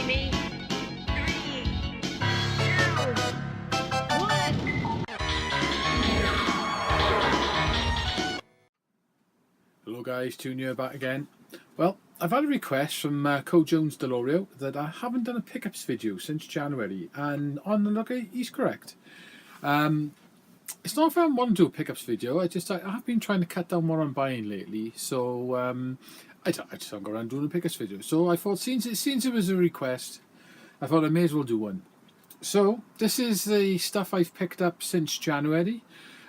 baby. 3, 2, 1. Hello guys, Tune here back again. Well, I've had a request from cojonesdeloro that I haven't done a pickups video since January, and on the look, he's correct. It's not if I want to do a pickups video, I have been trying to cut down what I'm buying lately, so I just don't go around doing a pickups video. So I thought, since it was a request, I thought I may as well do one. So this is the stuff I've picked up since January.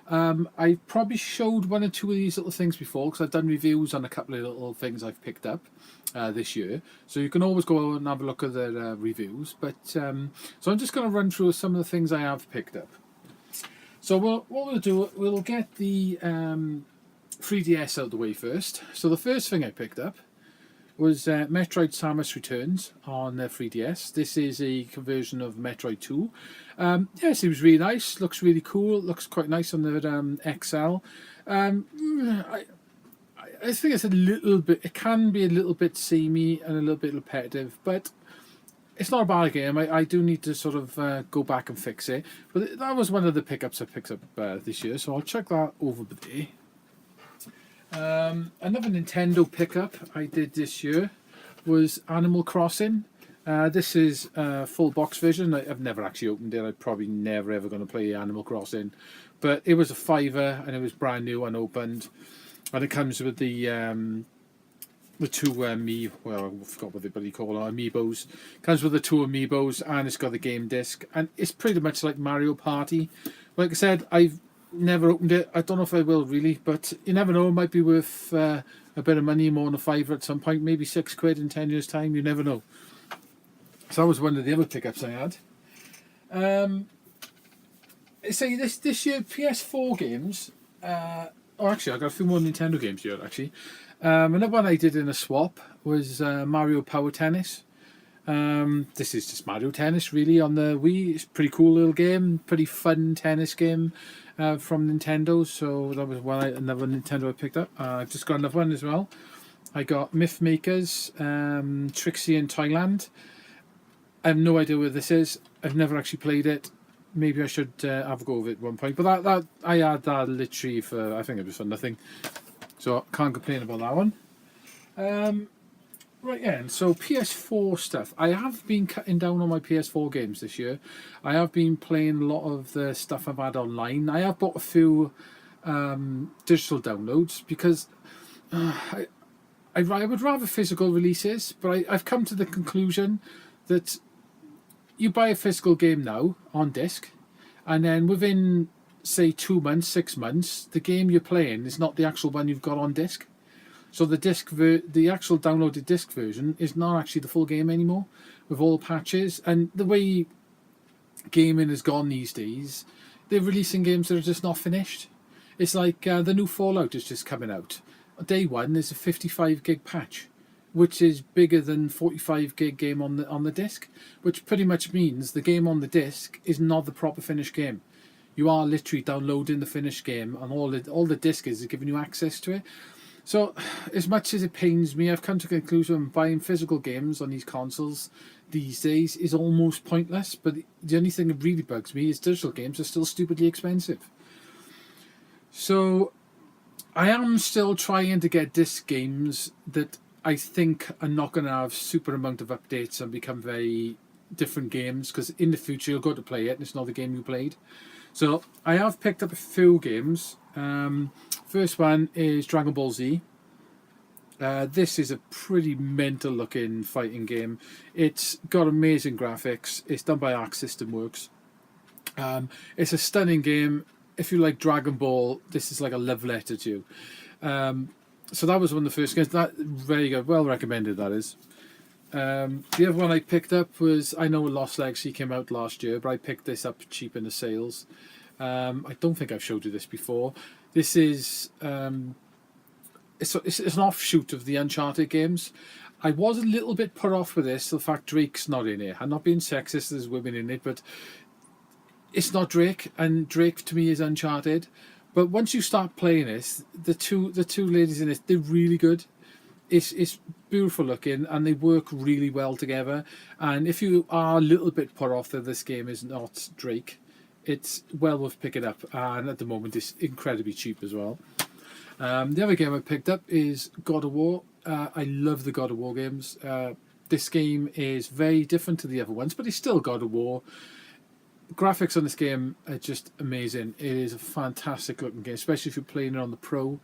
I probably showed one or two of these little things before because I've done reviews on a couple of little things I've picked up this year. So you can always go and have a look at the reviews. But so I'm just going to run through some of the things I have picked up. So what we'll do, we'll get the 3DS out of the way first. So the first thing I picked up was Metroid Samus Returns on 3DS. This is a conversion of Metroid 2. Yes, it was really nice. Looks really cool. Looks quite nice on the XL. I think it's a little bit. It can be a little bit samey and a little bit repetitive, but it's not a bad game. I do need to sort of go back and fix it. But that was one of the pickups I picked up this year, so I'll check that over there. Another Nintendo pickup I did this year was Animal Crossing. This is a full box version. I've never actually opened it. I'm probably never ever going to play Animal Crossing, but it was a £5 and it was brand new unopened, and it comes with the two well, I forgot what they bloody call it, amiibos. Comes with the two amiibos, and it's got the game disc, and it's pretty much like Mario Party. Like I said, I've never opened it. I don't know if I will really, but you never know. It might be worth a bit of money, more than a £5 at some point, maybe £6 in 10 years time. You never know. So that was one of the other pickups I had. Say this year PS4 games. Actually, I got a few more Nintendo games here. Actually, another one I did in a swap was Mario Power Tennis. This is just Mario Tennis really on the Wii. It's a pretty cool little game, pretty fun tennis game from Nintendo. So that was another Nintendo I picked up. I've just got another one as well. I got Myth Makers, Trixie in Thailand. I have no idea where this is. I've never actually played it. Maybe I should have a go of it at one point. But that I had that literally for, I think it was for nothing. So can't complain about that one. Right, yeah, and so PS4 stuff. I have been cutting down on my PS4 games this year. I have been playing a lot of the stuff I've had online. I have bought a few digital downloads because I would rather physical releases, but I've come to the conclusion that you buy a physical game now on disc, and then within, say, 2 months, 6 months, the game you're playing is not the actual one you've got on disc. So the actual downloaded disc version is not actually the full game anymore, with all patches. And the way gaming has gone these days, they're releasing games that are just not finished. It's like the new Fallout is just coming out. Day one, there's a 55 gig patch, which is bigger than 45 gig game on the disc, which pretty much means the game on the disc is not the proper finished game. You are literally downloading the finished game, and all the disc is giving you access to it. So, as much as it pains me, I've come to the conclusion buying physical games on these consoles these days is almost pointless. But the only thing that really bugs me is digital games are still stupidly expensive. So, I am still trying to get disc games that I think are not going to have super amount of updates and become very different games, because in the future you'll go to play it and it's not the game you played. So I have picked up a few games. First one is Dragon Ball Z. This is a pretty mental looking fighting game. It's got amazing graphics. It's done by Arc System Works. It's a stunning game. If you like Dragon Ball, this is like a love letter to you. So that was one of the first games. That very good, well recommended. That is. The other one I picked up was, I know Lost Legacy came out last year, but I picked this up cheap in the sales. I don't think I've showed you this before. This is it's an offshoot of the Uncharted games. I was a little bit put off with this, the fact Drake's not in it. I'm not being sexist, there's women in it, but it's not Drake, and Drake to me is Uncharted. But once you start playing this, the two ladies in it, they're really good. it's beautiful looking, and they work really well together. And if you are a little bit put off that this game is not Drake, it's well worth picking up. And at the moment, it's incredibly cheap as well. The other game I picked up is God of War. I love the God of War games. This game is very different to the other ones, but it's still God of War. Graphics on this game are just amazing. It is a fantastic looking game, especially if you're playing it on the Pro.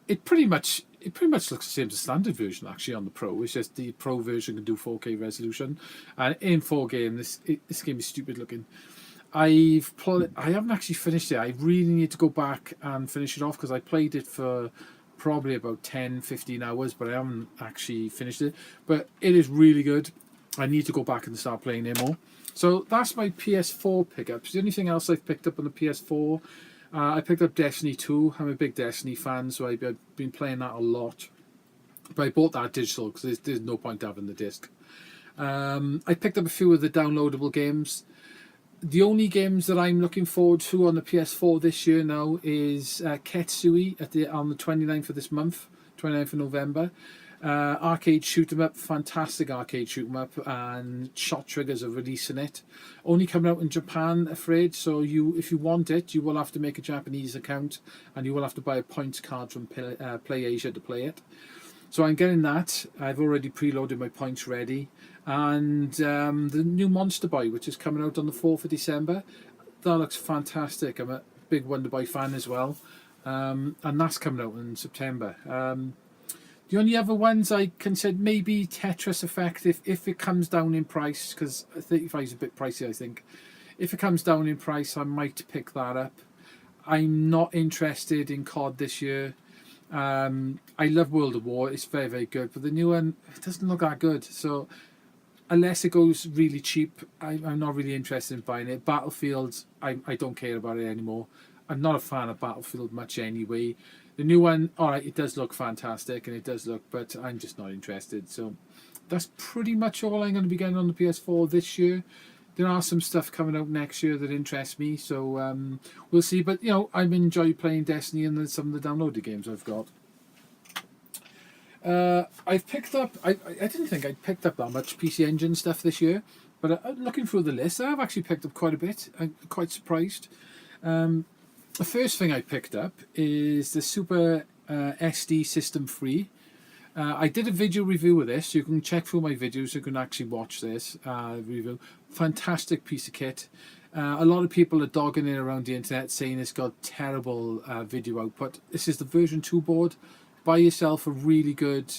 It pretty much looks the same as the standard version actually on the Pro. It's just the Pro version can do 4K resolution, and in 4K, this game is stupid looking. I haven't actually finished it. I really need to go back and finish it off because I played it for probably about 10-15 hours, but I haven't actually finished it. But it is really good. I need to go back and start playing it more. So that's my PS4 pickups. The only thing else I've picked up on the PS4, I picked up Destiny 2. I'm a big Destiny fan, so I've been playing that a lot. But I bought that digital because there's no point having the disc. I picked up a few of the downloadable games. The only games that I'm looking forward to on the PS4 this year now is Ketsui on the 29th of this month, 29th of November. Arcade shoot 'em up, fantastic arcade shoot 'em up, and Shot Triggers are releasing it. Only coming out in Japan, afraid. So if you want it, you will have to make a Japanese account, and you will have to buy a points card from PlayAsia to play it. So I'm getting that. I've already preloaded my points ready. And the new Monster Boy, which is coming out on the 4th of December, that looks fantastic. I'm a big Wonder Boy fan as well. And that's coming out in September. The only other ones I consider maybe Tetris Effect if it comes down in price, because 35 is a bit pricey, I think. If it comes down in price, I might pick that up. I'm not interested in COD this year. I love World of War. It's very, very good. But the new one, it doesn't look that good. So unless it goes really cheap, I'm not really interested in buying it. Battlefield, I don't care about it anymore. I'm not a fan of Battlefield much anyway. The new one, alright, it does look fantastic, and it does look, but I'm just not interested. So that's pretty much all I'm going to be getting on the PS4 this year. There are some stuff coming out next year that interests me, so we'll see. But, I enjoy playing Destiny and some of the downloaded games I've got. I've picked up, I didn't think I'd picked up that much PC Engine stuff this year, but looking through the list, I have actually picked up quite a bit. I'm quite surprised. The first thing I picked up is the Super SD System 3. I did a video review of this. You can check through my videos. You can actually watch this review. Fantastic piece of kit. A lot of people are dogging it around the internet saying it's got terrible video output. This is the version 2 board. Buy yourself a really good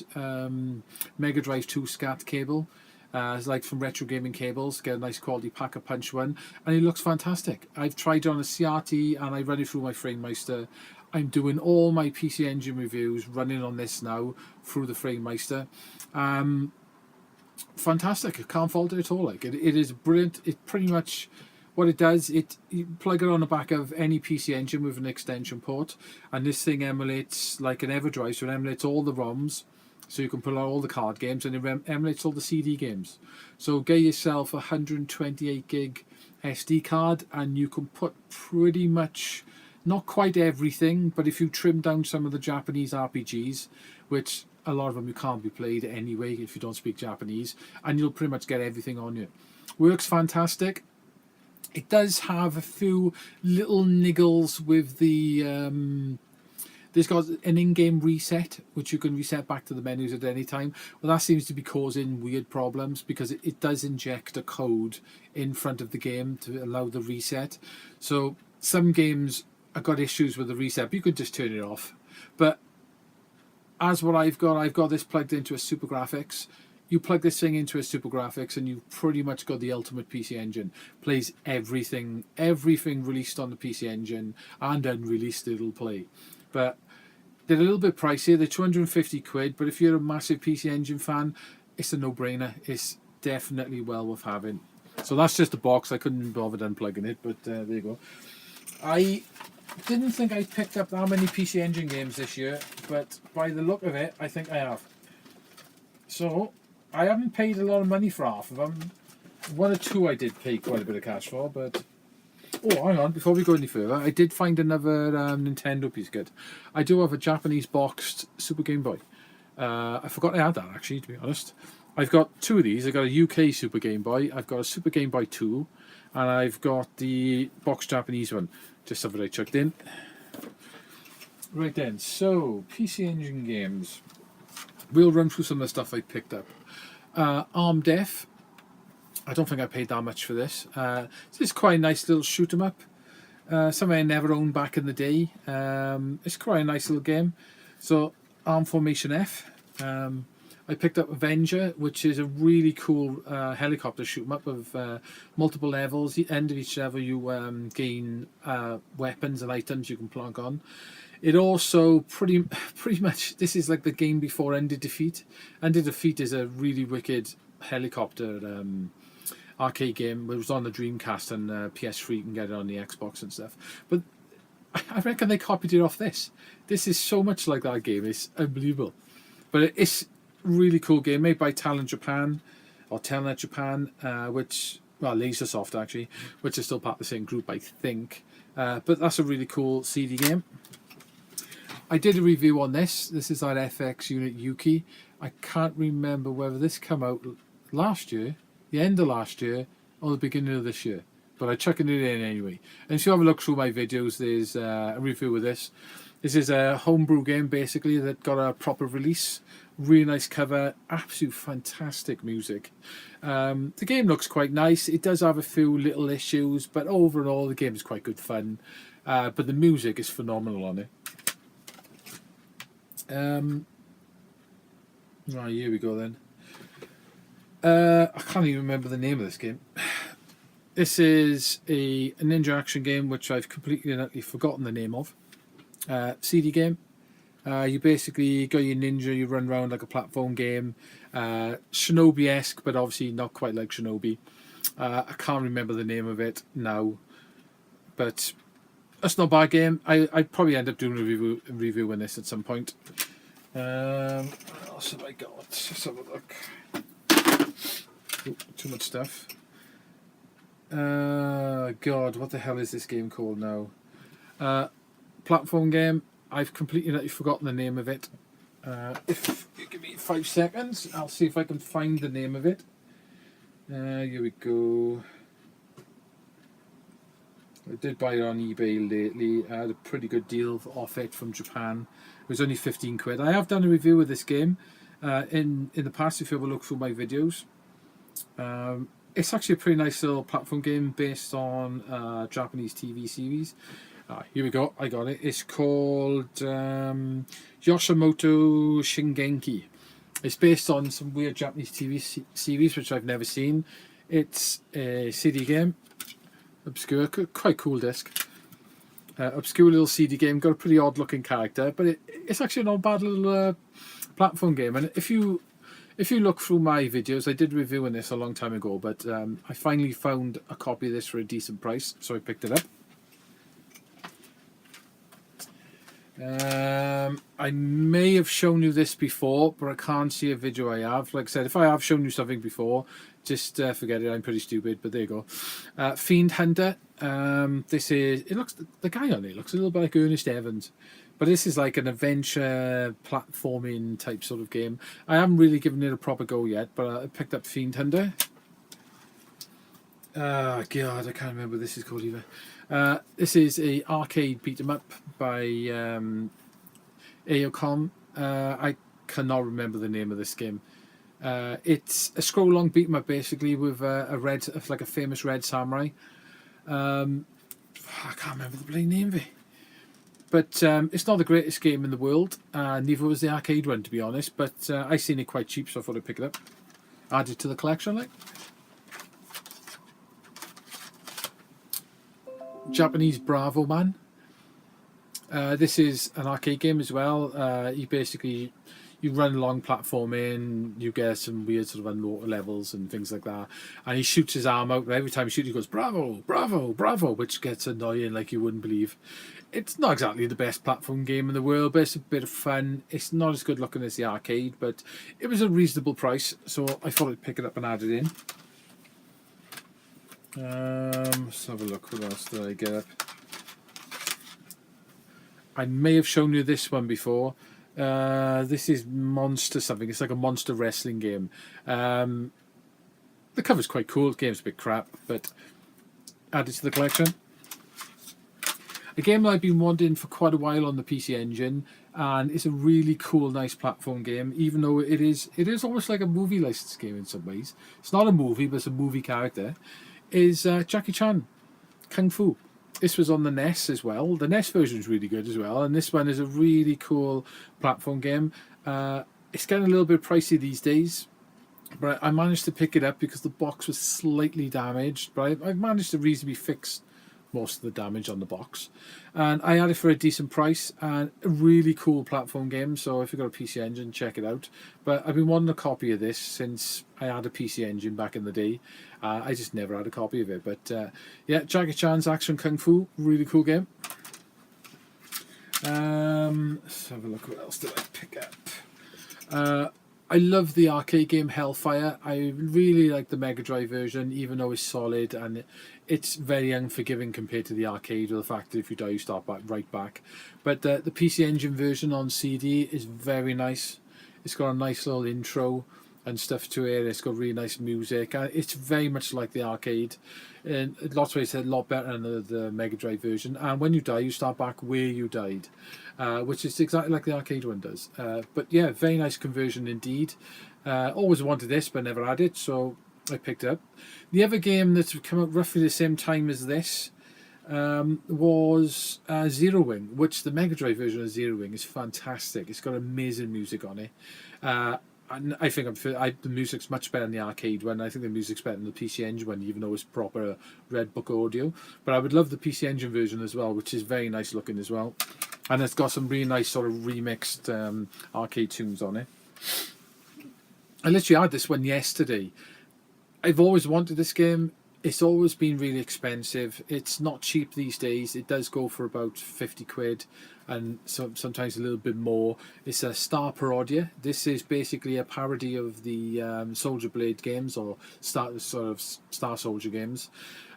Mega Drive 2 SCAT cable. It's like from Retro Gaming Cables. Get a nice quality Pack-a-Punch one, and it looks fantastic. I've tried it on a CRT and I run it through my FrameMeister. I'm doing all my PC Engine reviews running on this now through the FrameMeister. Fantastic. I can't fault it at all. Like it is brilliant. It pretty much what it does. You plug it on the back of any PC Engine with an extension port, and this thing emulates like an EverDrive, so it emulates all the ROMs. So you can pull out all the card games, and it emulates all the CD games. So get yourself a 128 gig SD card, and you can put pretty much, not quite everything, but if you trim down some of the Japanese RPGs, which a lot of them you can't be played anyway if you don't speak Japanese, and you'll pretty much get everything on you. Works fantastic. It does have a few little niggles with the... This got an in-game reset, which you can reset back to the menus at any time. Well, that seems to be causing weird problems because it does inject a code in front of the game to allow the reset. So some games have got issues with the reset, but you can just turn it off. But as what I've got this plugged into a Super Graphics. You plug this thing into a Super Graphics and you've pretty much got the ultimate PC Engine. Plays everything released on the PC Engine and unreleased it'll play. But they're a little bit pricey. They're 250 quid, but if you're a massive PC Engine fan, it's a no-brainer. It's definitely well worth having. So that's just a box. I couldn't bother unplugging it, but there you go. I didn't think I picked up that many PC Engine games this year, but by the look of it, I think I have. So I haven't paid a lot of money for half of them. One or two I did pay quite a bit of cash for, but Oh, hang on, before we go any further, I did find another Nintendo piece good. I do have a Japanese boxed Super Game Boy. I forgot I had that, actually, to be honest. I've got two of these. I've got a UK Super Game Boy, I've got a Super Game Boy 2, and I've got the boxed Japanese one. Just have it I chucked in. Right then, so, PC Engine games. We'll run through some of the stuff I picked up. Arm Def. I don't think I paid that much for this. It's quite a nice little shoot 'em up. Something I never owned back in the day. It's quite a nice little game. So, Arm Formation F. I picked up Avenger, which is a really cool helicopter shoot 'em up of multiple levels. At the end of each level, you gain weapons and items you can plonk on. It also pretty much, this is like the game before Ended Defeat. Ended Defeat is a really wicked helicopter arcade game. It was on the Dreamcast and PS3. You can get it on the Xbox and stuff. But I reckon they copied it off this. This is so much like that game. It's unbelievable. But it's really cool game made by Talent Japan or Telnet Japan, which, well, Lasersoft actually, which is still part of the same group, I think. But that's a really cool CD game. I did a review on this. This is our FX Unit Yuki. I can't remember whether this came out last year, the end of last year, or the beginning of this year. But I'm chucking it in anyway. And if you have a look through my videos, there's a review of this. This is a homebrew game, basically, that got a proper release. Really nice cover, absolute fantastic music. The game looks quite nice. It does have a few little issues, but overall the game is quite good fun. But the music is phenomenal on it. Right, here we go then. I can't even remember the name of this game. This is a ninja action game which I've completely and utterly forgotten the name of. CD game. You basically got your ninja, you run around like a platform game. Shinobi-esque, but obviously not quite like Shinobi. I can't remember the name of it now. But that's not a bad game. I'd probably end up doing a review on this at some point. What else have I got? Let's have a look. Ooh, too much stuff. God, what the hell is this game called now? Platform game. I've completely forgotten the name of it. If you give me 5 seconds, I'll see if I can find the name of it. Here we go. I did buy it on eBay lately. I had a pretty good deal off it from Japan. It was only 15 quid. I have done a review of this game in the past, if you ever look through my videos. It's actually a pretty nice little platform game based on Japanese TV series. Here we go, I got it. It's called Yoshimoto Shingenki. It's based on some weird Japanese TV series which I've never seen. It's a CD game. Obscure, quite cool disc. Obscure little CD game, got a pretty odd looking character, but it's actually not a bad little platform game. And if you look through my videos, I did review on this a long time ago, but I finally found a copy of this for a decent price, so I picked it up. I may have shown you this before, but I can't see a video I have. Like I said, if I have shown you something before, just forget it. I'm pretty stupid, but there you go. Fiend Hunter. This is. It looks. The guy on it looks a little bit like Ernest Evans, but this is like an adventure platforming type sort of game. I haven't really given it a proper go yet, but I picked up Fiend Hunter. God, I can't remember what this is called either. This is a arcade beat 'em up by Aocom. I cannot remember the name of this game. It's a scroll-along beat 'em up basically with like a famous red samurai. I can't remember the bloody name of it. But it's not the greatest game in the world. Neither was the arcade one, to be honest. But I seen it quite cheap, so I thought I'd pick it up. Add it to the collection, like. Japanese Bravo Man. This is an arcade game as well. You run along platforming, you get some weird sort of underwater levels and things like that. And he shoots his arm out, but every time he shoots, he goes, "Bravo, bravo, bravo," which gets annoying like you wouldn't believe. It's not exactly the best platform game in the world, but it's a bit of fun. It's not as good looking as the arcade, but it was a reasonable price, so I thought I'd pick it up and add it in. Let's have a look. What else did I get up? I may have shown you this one before. This is Monster something. It's like a monster wrestling game. The cover's quite cool. The game's a bit crap, but added to the collection. A game that I've been wanting for quite a while on the PC Engine, and it's a really cool, nice platform game. Even though it is almost like a movie license game in some ways. It's not a movie, but it's a movie character. Is Jackie Chan Kung Fu. This was on the NES as well. The NES version is really good as well, and this one is a really cool platform game. It's getting a little bit pricey these days, but I managed to pick it up because the box was slightly damaged. But I managed to reasonably fix most of the damage on the box, and I had it for a decent price, and a really cool platform game. So if you've got a PC Engine, check it out. But I've been wanting a copy of this since I had a PC Engine back in the day. I just never had a copy of it. But yeah, Jackie Chan's Action Kung Fu, really cool game. Let's have a look. What else did I pick up? I love the arcade game Hellfire. I really like the Mega Drive version, even though it's solid and it's very unforgiving compared to the arcade, or the fact that if you die you start right back. But the PC Engine version on CD is very nice. It's got a nice little intro and stuff to it. It's got really nice music. It's very much like the arcade. In lots of ways, it's a lot better than the Mega Drive version. And when you die, you start back where you died, which is exactly like the arcade one does. But yeah, very nice conversion indeed. Always wanted this, but never had it, so I picked it up. The other game that's come out roughly the same time as this was Zero Wing, which the Mega Drive version of Zero Wing is fantastic. It's got amazing music on it. And I think the music's much better than the arcade one. I think the music's better than the PC Engine one, even though it's proper Red Book audio. But I would love the PC Engine version as well, which is very nice looking as well. And it's got some really nice sort of remixed arcade tunes on it. I literally had this one yesterday. I've always wanted this game. It's always been really expensive. It's not cheap these days. It does go for about 50 quid and sometimes a little bit more. It's a Star Parodia. This is basically a parody of the Soldier Blade games, or Star Soldier games.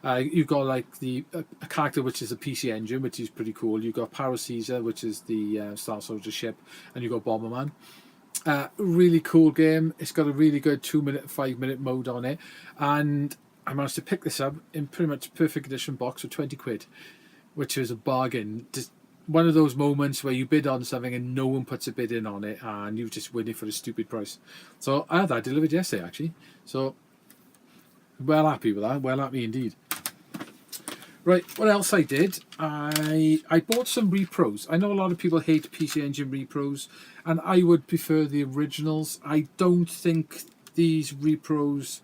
You've got like a character which is a PC Engine, which is pretty cool. You've got Caesar, which is the Star Soldier ship, and you've got Bomberman. Really cool game. It's got a really good 2-minute, 5-minute mode on it, and I managed to pick this up in pretty much perfect condition box for 20 quid, which is a bargain. Just one of those moments where you bid on something and no one puts a bid in on it, and you just win it for a stupid price. So I had that delivered yesterday, actually. So well happy with that. Well happy indeed. Right, what else I did? I bought some repros. I know a lot of people hate PC Engine repros, and I would prefer the originals. I don't think these repros...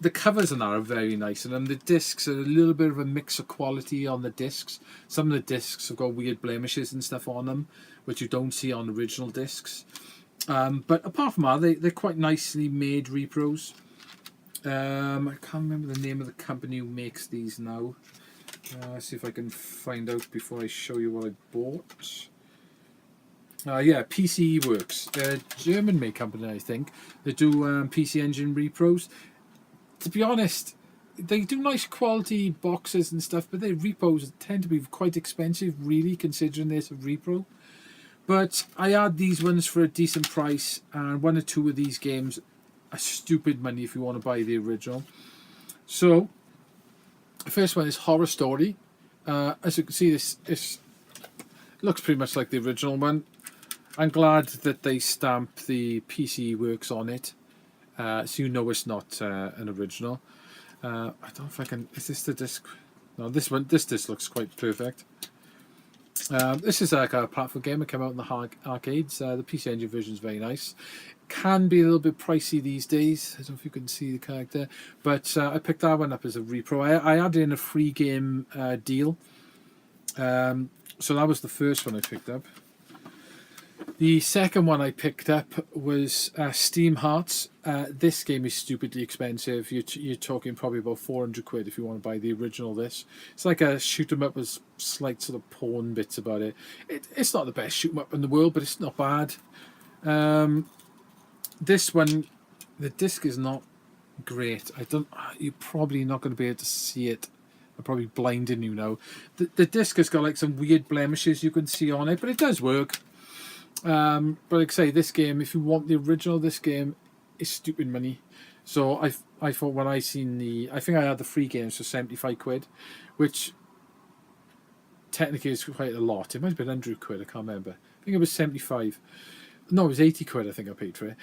The covers on that are very nice, and the discs are a little bit of a mix of quality on the discs. Some of the discs have got weird blemishes and stuff on them, which you don't see on original discs. But apart from that, they're quite nicely made repros. I can't remember the name of the company who makes these now. Let's see if I can find out before I show you what I bought. Yeah, PCE Works. They're a German-made company, I think. They do PC Engine repros. To be honest, they do nice quality boxes and stuff, but their repos tend to be quite expensive, really, considering there's a repro. But I had these ones for a decent price, and one or two of these games are stupid money if you want to buy the original. So, the first one is Horror Story. As you can see, this looks pretty much like the original one. I'm glad that they stamp the PC Works on it. So you know it's not an original. I don't know if I can... Is this the disc? No, this disc looks quite perfect. This is like a platform game that came out in the arcades. The PC Engine version is very nice. Can be a little bit pricey these days. I don't know if you can see the character. But I picked that one up as a repro. I had it in a free game deal. So that was the first one I picked up. The second one I picked up was Steam Hearts. This game is stupidly expensive. You're talking probably about 400 quid if you want to buy the original of this. It's like a shoot 'em up with slight sort of porn bits about it. It's not the best shoot 'em up in the world, but it's not bad. This one, the disc is not great. I don't. You're probably not going to be able to see it. I'm probably blinding you now. The disc has got like some weird blemishes you can see on it, but it does work. But like I say, this game, if you want the original, this game is stupid money. So I thought when I seen I think I had the free games for 75 quid, which technically is quite a lot. It might have been 100 quid, I can't remember. I think it was 75. No, it was 80 quid I think I paid for it.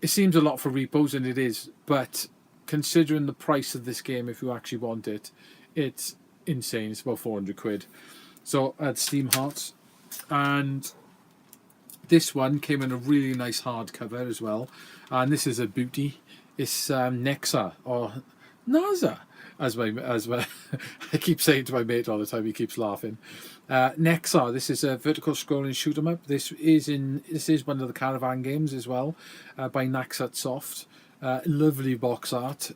It seems a lot for repos, and it is, but considering the price of this game, if you actually want it, it's insane. It's about 400 quid. So I had Steam Hearts, and this one came in a really nice hardcover as well, and this is a beauty. It's Nexa or NASA, as my I keep saying to my mate all the time. He keeps laughing. Nexa. This is a vertical scrolling shoot 'em up. This is one of the Caravan games as well, by Naxat Soft. Lovely box art.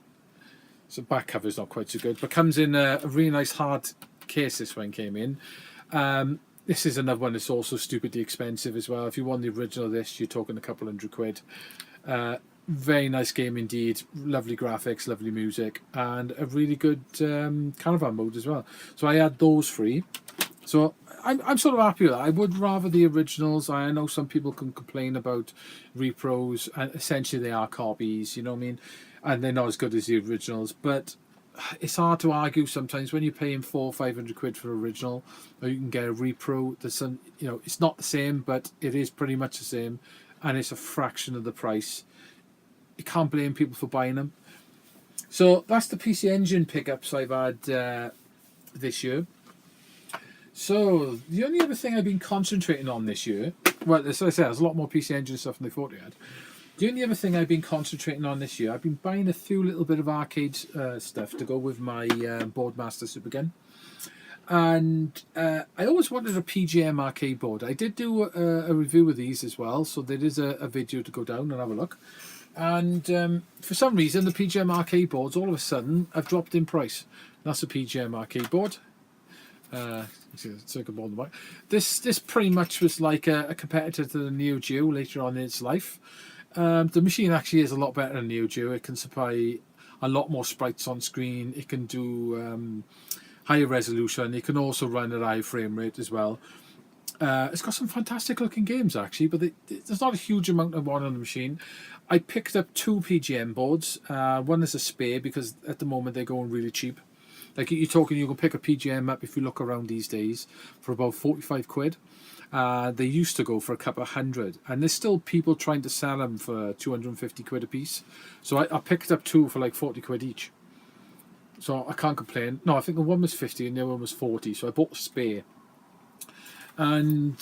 So back cover's not quite so good, but comes in a really nice hard case. This one came in. This is another one that's also stupidly expensive as well. If you want the original of this, you're talking a couple hundred quid. Very nice game indeed. Lovely graphics, lovely music, and a really good caravan mode as well. So I had those free. So I'm sort of happy with that. I would rather the originals. I know some people can complain about repros, and essentially they are copies, you know what I mean? And they're not as good as the originals, but it's hard to argue sometimes when you're paying 400-500 quid for original, or you can get a repro. There's some, it's not the same, but it is pretty much the same, and it's a fraction of the price. You can't blame people for buying them. So that's the PC Engine pickups I've had this year. So the only other thing I've been concentrating on this year, well, as I said, there's a lot more PC Engine stuff than I thought I had. The only other thing I've been concentrating on this year, I've been buying a few little bit of arcade stuff to go with my Boardmaster Supergun. And I always wanted a PGM arcade board. I did do a review of these as well, so there is a video to go down and have a look. And for some reason, the PGM arcade boards all of a sudden have dropped in price. That's a PGM arcade board. Circuit board on the back. This pretty much was like a competitor to the Neo Geo later on in its life. The machine actually is a lot better than Neo Geo. It can supply a lot more sprites on screen. It can do higher resolution. It can also run at high frame rate as well. It's got some fantastic looking games actually, but there's not a huge amount of one on the machine. I picked up 2 PGM boards. One is a spare because at the moment they're going really cheap. Like you're talking, you can pick a PGM up if you look around these days for about 45 quid. They used to go for a couple of hundred, and there's still people trying to sell them for 250 quid a piece. So I picked up 2 for like 40 quid each. So I can't complain. No, I think the one was 50 and the other one was 40. So I bought a spare. And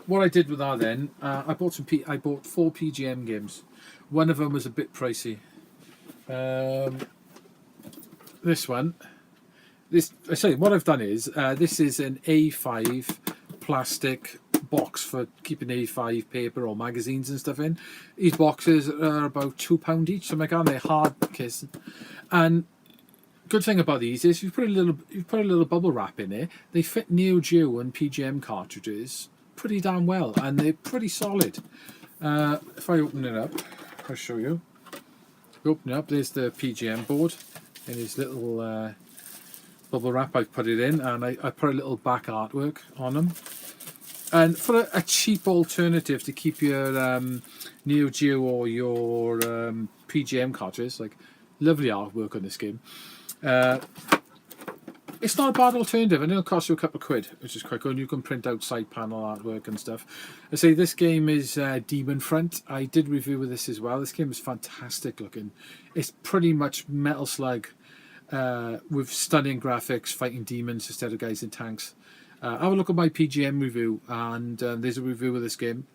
what I did with that then, I bought 4 PGM games. One of them was a bit pricey. This one, I say what I've done is this is an A5 plastic box for keeping A5 paper or magazines and stuff in. These boxes are about £2 each, so they're hard case. And good thing about these is you put a little bubble wrap in there. They fit Neo Geo and PGM cartridges pretty damn well, and they're pretty solid. If I open it up, I'll show you. Open it up. There's the PGM board in his little bubble wrap. I've put it in, and I put a little back artwork on them. And for a cheap alternative to keep your Neo Geo or your PGM cartridges, like lovely artwork on this game. It's not a bad alternative, and it'll cost you a couple of quid, which is quite good. You can print out side panel artwork and stuff. I say this game is Demon Front. I did review with this as well. This game is fantastic looking. It's pretty much Metal Slug with stunning graphics, fighting demons instead of guys in tanks. Have a look at my PGM review, and there's a review of this game.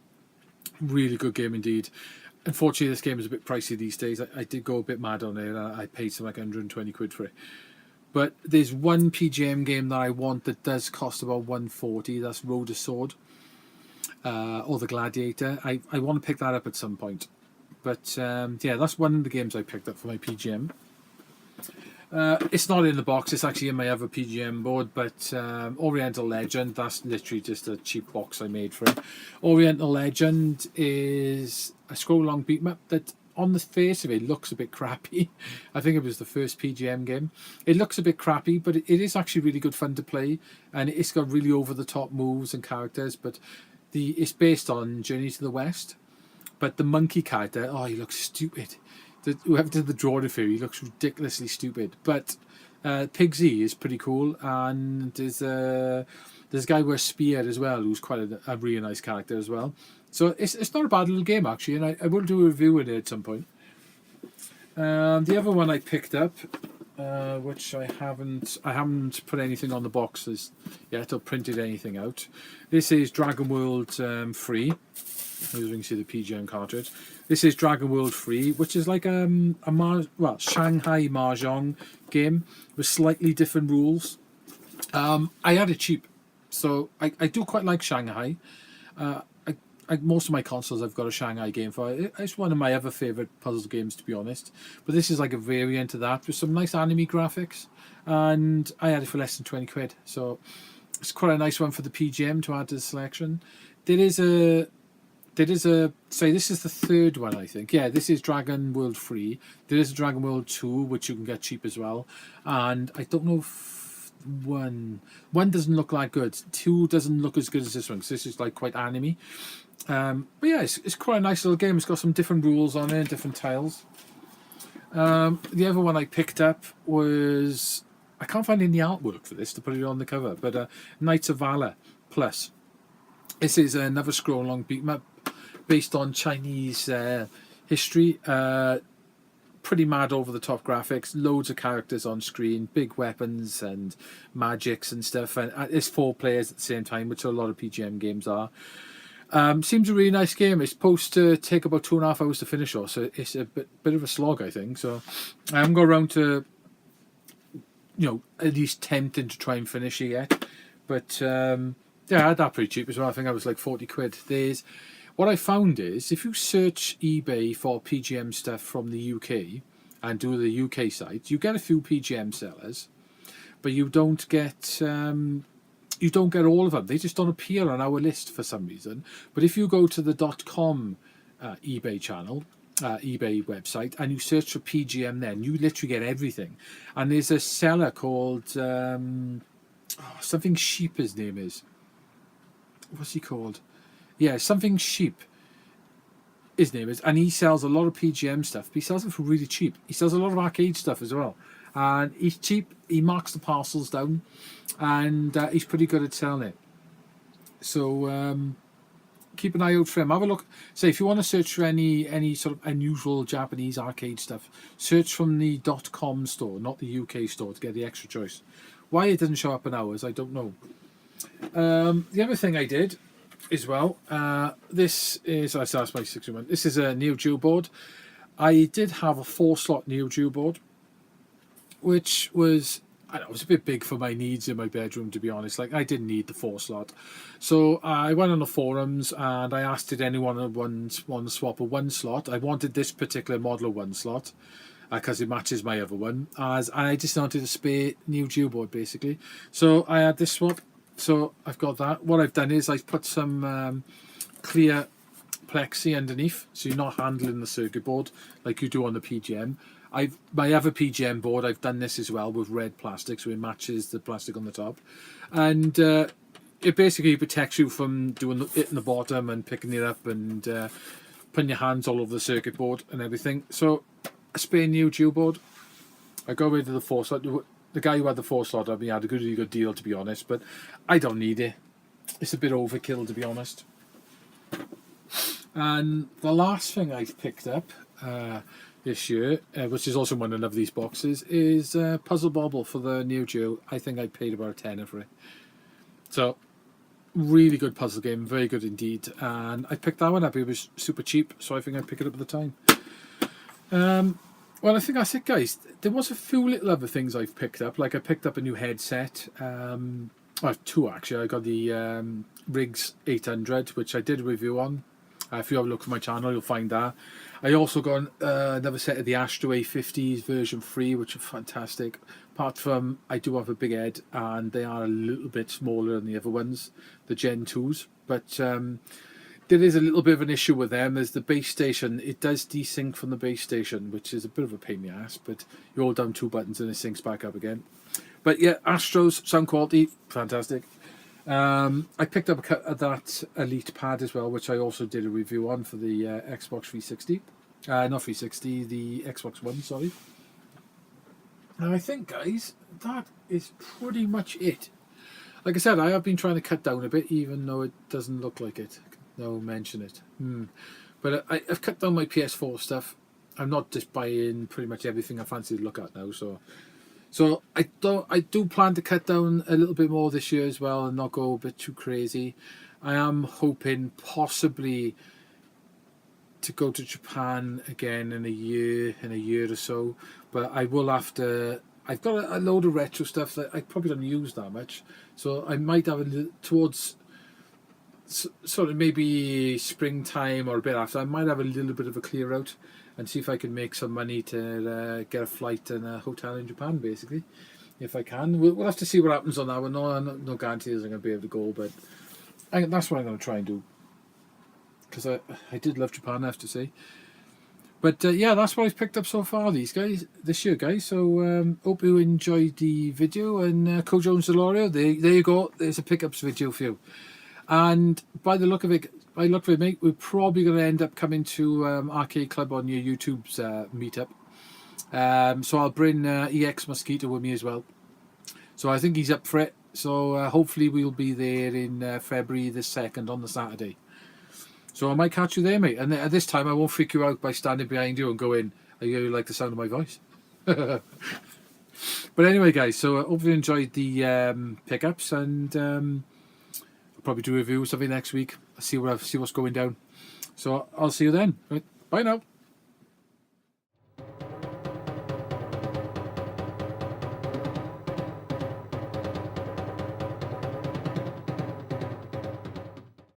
Really good game indeed. Unfortunately, this game is a bit pricey these days. I did go a bit mad on it. I paid something like 120 quid for it. But there's one PGM game that I want that does cost about 140. That's Road of Sword, or the Gladiator. I want to pick that up at some point. But yeah, that's one of the games I picked up for my PGM. It's not in the box. It's actually in my other PGM board. But Oriental Legend, that's literally just a cheap box I made for it. Oriental Legend is a scroll-along beat-em-up that on the face of it, it looks a bit crappy. I think it was the first PGM game. It looks a bit crappy, but it is actually really good fun to play, and it's got really over the top moves and characters. But it's based on Journey to the West. But the monkey character, oh, he looks stupid. Whoever did the drawing for him, he looks ridiculously stupid. But Pigsy is pretty cool, and there's a guy with a spear as well, who's quite a really nice character as well. So it's not a bad little game actually, and I will do a review of it at some point. The other one I picked up, which I haven't put anything on the boxes yet or printed anything out. This is Dragon World Free. As you can see, the PGM cartridge. This is Dragon World Free, which is like a Shanghai Mahjong game with slightly different rules. I had it cheap, so I do quite like Shanghai. Most of my consoles I've got a Shanghai game for. It's one of my other favourite puzzle games, to be honest. But this is like a variant of that with some nice anime graphics, and I had it for less than 20 quid. So it's quite a nice one for the PGM to add to the selection. This is the third one, I think. Yeah, this is Dragon World Free. There is a Dragon World 2, which you can get cheap as well. And I don't know if one doesn't look that good. 2 doesn't look as good as this one, because this is like quite anime. But yeah, it's quite a nice little game. It's got some different rules on it, different tiles. The other one I picked up was, I can't find any artwork for this to put it on the cover, but Knights of Valor Plus. This is another scroll-along beat-em-up based on Chinese history. Pretty mad over-the-top graphics, loads of characters on screen, big weapons and magics and stuff. And it's 4 players at the same time, which a lot of PGM games are. Seems a really nice game. It's supposed to take about 2.5 hours to finish off, so it's a bit of a slog, I think. So I haven't got around to, at least tempting to try and finish it yet. But yeah, I had that pretty cheap as well. I think I was like 40 quid. What I found is, if you search eBay for PGM stuff from the UK and do the UK site, you get a few PGM sellers, but you don't get all of them. They just don't appear on our list for some reason. But if you go to the .com eBay channel, eBay website, and you search for PGM, then you literally get everything. And there's a seller called something Sheep. His name is. What's he called? Yeah, something Sheep. His name is, and he sells a lot of PGM stuff. But he sells it for really cheap. He sells a lot of arcade stuff as well. And he's cheap. He marks the parcels down, and he's pretty good at selling it. So keep an eye out for him. Have a look. Say if you want to search for any sort of unusual Japanese arcade stuff, search from the .com store, not the UK store, to get the extra choice. Why it doesn't show up in ours, I don't know. The other thing I did as well, this is, that's my 61. This is a Neo Geo board. I did have a 4-slot Neo Geo board, which was, I don't know, it was a bit big for my needs in my bedroom, to be honest. Like, I didn't need the 4-slot. So I went on the forums and I asked, did anyone want to swap a 1-slot? I wanted this particular model of 1-slot because it matches my other one. And I just wanted a spare Neo Geo board, basically. So I had this swap. So I've got that. What I've done is I've put some clear plexi underneath, so you're not handling the circuit board like you do on the PGM. My other PGM board, I've done this as well with red plastic, so it matches the plastic on the top, and it basically protects you from doing it in the bottom and picking it up and putting your hands all over the circuit board and everything. So a spare Neo Geo board. I got rid of the 4-slot. The guy who had the 4-slot, I mean, had a really good deal, to be honest, but I don't need it. It's a bit overkill, to be honest. And the last thing I've picked up this year, which is also one of these boxes, is Puzzle Bobble for the Neo Geo. I think I paid about £10 for it. So, really good puzzle game, very good indeed. And I picked that one up. It was super cheap, so I think I'd pick it up at the time. Well, I think that's it, guys. There was a few little other things I've picked up. Like I picked up a new headset. Well, 2 actually. I got the Riggs 800, which I did a review on. If you have a look at my channel, you'll find that. I also got another set of the Astro A50s version 3, which are fantastic. Apart from, I do have a big head, and they are a little bit smaller than the other ones, the Gen 2s. But there is a little bit of an issue with them. There's the base station. It does desync from the base station, which is a bit of a pain in the ass, but you hold down 2 buttons and it syncs back up again. But yeah, Astro's sound quality, fantastic. I picked up that Elite pad as well, which I also did a review on for the Xbox 360. Not 360, the Xbox One, sorry. And I think, guys, that is pretty much it. Like I said, I have been trying to cut down a bit, even though it doesn't look like it. No mention it. But I've cut down my PS4 stuff. I'm not just buying pretty much everything I fancy to look at now. So I do plan to cut down a little bit more this year as well, and not go a bit too crazy. I am hoping possibly to go to Japan again in a year or so. But I will have to. I've got a load of retro stuff that I probably don't use that much, so I might have a little towards sort of maybe springtime or a bit after. I might have a little bit of a clear out and see if I can make some money to get a flight and a hotel in Japan, basically, if I can. We'll have to see what happens on that one. No guarantees I'm going to be able to go, but that's what I'm going to try and do, because I did love Japan, I have to say. But yeah, that's what I've picked up so far this year, guys. So hope you enjoyed the video, and cojonesdeloro, there you go. There's a pickups video for you. And by the look of it, mate, we're probably going to end up coming to Arcade Club on your YouTube's meetup. So I'll bring EX Mosquito with me as well. So I think he's up for it. So hopefully we'll be there in February the 2nd on the Saturday. So I might catch you there, mate. And at this time, I won't freak you out by standing behind you and going, "Are you like the sound of my voice?" But anyway, guys, so I hope you enjoyed the pickups, and I'll probably do a review of something next week. See what's going down. So I'll see you then. Right, bye now.